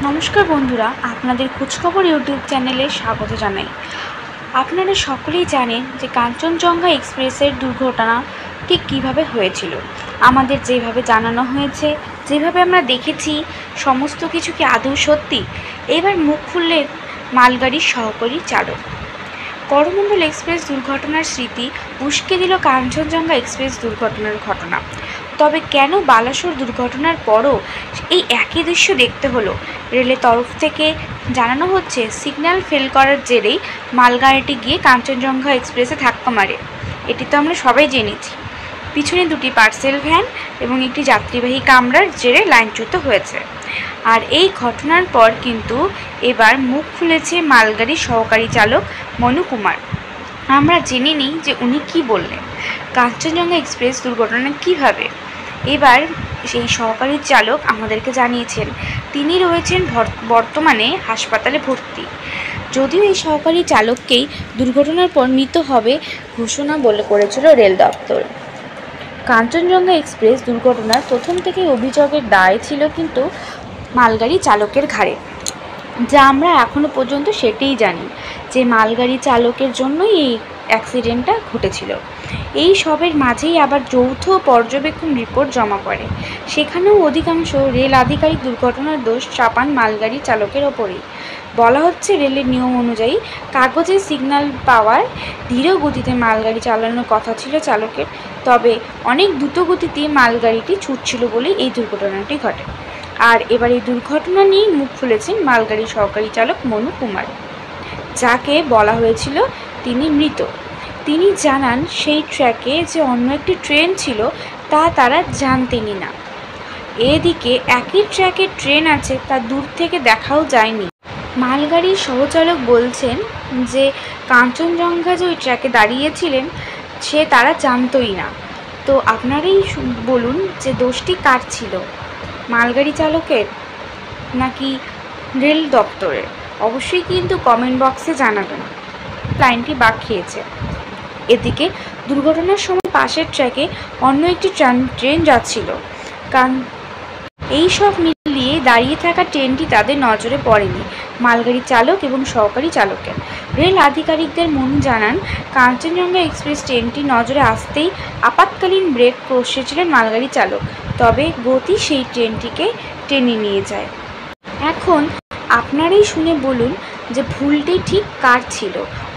নমস্কার বন্ধুরা, আপনাদের খোঁজখবর ইউটিউব চ্যানেলে স্বাগত জানাই। আপনারা সকলেই জানেন যে কাঞ্চনজঙ্ঘা এক্সপ্রেসের দুর্ঘটনা ঠিক কীভাবে হয়েছিল। আমাদের যেভাবে জানানো হয়েছে, যেভাবে আমরা দেখেছি, সমস্ত কিছু কি আদৌ সত্যি? এবার মুখ খুললেন মালগাড়ির সহকারী চালক। করমণ্ডল এক্সপ্রেস দুর্ঘটনার স্মৃতি উস্কে দিল কাঞ্চনজঙ্ঘা এক্সপ্রেস দুর্ঘটনার ঘটনা। তবে কেন বালাসোর দুর্ঘটনার পরও এই একই দৃশ্য দেখতে হলো? রেলের তরফ থেকে জানানো হচ্ছে, সিগন্যাল ফেল করার জেরেই মালগাড়িটি গিয়ে কাঞ্চনজঙ্ঘা এক্সপ্রেসে ধাক্কা মারে। এটি তো আমরা সবাই জেনেছি। পিছনে দুটি পার্সেল ভ্যান এবং একটি যাত্রীবাহী কামরার জেরে লাইনচ্যুত হয়েছে। আর এই ঘটনার পর কিন্তু এবার মুখ খুলেছে মালগাড়ির সহকারী চালক মনু কুমার। আমরা জেনে নিই যে উনি কী বললেন, কাঞ্চনজঙ্ঘা এক্সপ্রেস দুর্ঘটনা কীভাবে। এবার সেই সহকারী চালক আমাদেরকে জানিয়েছেন তিনি রয়েছেন বর্তমানে হাসপাতালে ভর্তি। যদিও এই সহকারী চালককেই দুর্ঘটনার পর মৃত হবে ঘোষণা করেছিল রেল দপ্তর। কাঞ্চনজঙ্ঘা এক্সপ্রেস দুর্ঘটনার প্রথম থেকেই অভিযোগের দায় ছিল কিন্তু মালগাড়ি চালকের ঘাড়ে, যা আমরা এখনও পর্যন্ত সেটাই জানি যে মালগাড়ি চালকের জন্যই এই অ্যাক্সিডেন্টটা ঘটেছিল। এই সবের মাঝেই আবার যৌথ পর্যবেক্ষণ রিপোর্ট জমা পড়ে। সেখানেও অধিকাংশ রেল আধিকারিক দুর্ঘটনার দোষ চাপান মালগাড়ি চালকের ওপরেই। বলা হচ্ছে, রেলের নিয়ম অনুযায়ী কাগজে সিগন্যাল পাওয়ার ধীর গতিতে মালগাড়ি চালানোর কথা ছিল চালকের, তবে অনেক দ্রুত গতিতে মালগাড়িটি ছুটছিল বলেই এই দুর্ঘটনাটি ঘটে। আর এবার এই দুর্ঘটনা নিয়েই মুখ খুলেছেন মালগাড়ির সহকারী চালক মনু কুমার, যাকে বলা হয়েছিল তিনি মৃত। তিনি জানান সেই ট্র্যাকে যে অন্য একটি ট্রেন ছিল তা তারা জানতেনই না। এদিকে একই ট্র্যাকে ট্রেন আছে তা দূর থেকে দেখাও যায়নি। মালগাড়ির সহচালক বলছেন যে কাঞ্চনজঙ্ঘা যে ওই ট্র্যাকে দাঁড়িয়েছিলেন সে তারা জানতই না। তো আপনারাই বলুন যে দোষটি কার ছিল, মালগাড়ি চালকের নাকি রেল দপ্তরের? অবশ্যই কিন্তু কমেন্ট বক্সে জানাবেন। লাইনটি বাঁক খেয়েছে। এদিকে দুর্ঘটনার সময় পাশের ট্র্যাকে অন্য একটি ট্রেন যাচ্ছিল, কারণ এই সব মিলিয়ে দাঁড়িয়ে থাকা ট্রেনটি তাদের নজরে পড়েনি মালগাড়ি চালক এবং সহকারী চালকের। রেল আধিকারিকদের মনু জানান, কাঞ্চনজঙ্ঘা এক্সপ্রেস ট্রেনটি নজরে আসতেই আপাতকালীন ব্রেক কষেছিলেন মালগাড়ি চালক, তবে গতি সেই ট্রেনটিকে টেনে নিয়ে যায়। এখন আপনারাই শুনে বলুন যে ভুলটি ঠিক কার ছিল।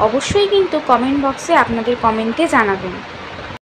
অবশ্যই কিন্তু কমেন্ট বক্সে আপনাদের কমেন্টে জানাবেন।